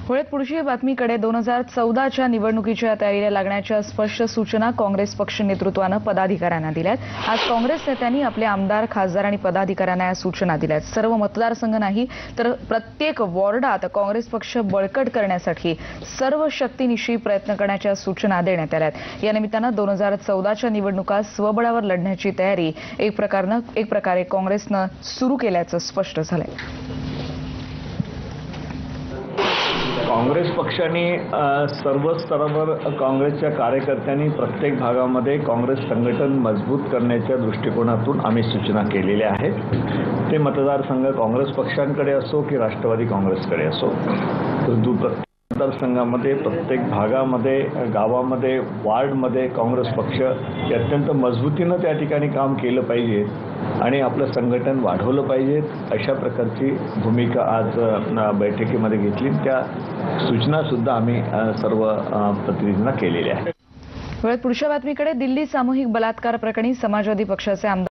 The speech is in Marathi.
वळत पुढची बातमीकडे 2014च्या निवडणुकीच्या तयारीला लागण्याच्या स्पष्ट सूचना काँग्रेस पक्ष नेतृत्वाने पदाधिकाऱ्यांना दिल्यात। आज काँग्रेस नेत्यांनी आपले आमदार, खासदार आणि पदाधिकाऱ्यांना या सूचना दिल्यात। सर्व मतदारसंघ नाही तर प्रत्येक वॉर्डात काँग्रेस पक्ष बळकट करण्यासाठी सर्व शक्तीनिशी प्रयत्न करण्याच्या सूचना देण्यात आल्यात। या निमित्ताने 2014च्या निवडणुका स्वबळावर लढण्याची तयारी एक प्रकारे काँग्रेसने सुरू केल्याचं स्पष्ट झालंय। काँग्रेस पक्षाने सर्व स्तरावर काँग्रेसच्या कार्यकर्त्यांनी प्रत्येक भागामध्ये काँग्रेस संघटन मजबूत करण्याच्या दृष्टिकोनातून आम्ही सूचना केलेल्या आहेत। ते मतदारसंघ काँग्रेस पक्षांकडे असो की राष्ट्रवादी काँग्रेसकडे असो, प्रत्येक मतदारसंघामध्ये, प्रत्येक भागामध्ये, गावामध्ये, वार्डमध्ये काँग्रेस पक्ष अत्यंत मजबूतीनं त्या ठिकाणी काम केलं पाहिजे आणि आपलं संघटन वाढवलं पाहिजे, अशा प्रकारची भूमिका आज बैठकीमध्ये घेतली। त्या सूचना सुद्धा आम्ही सर्व प्रतिनिधींना केलेल्या आहेत। पुढच्या बातमीकडे दिल्ली सामूहिक बलात्कार प्रकरणी समाजवादी पक्षाचे आमदार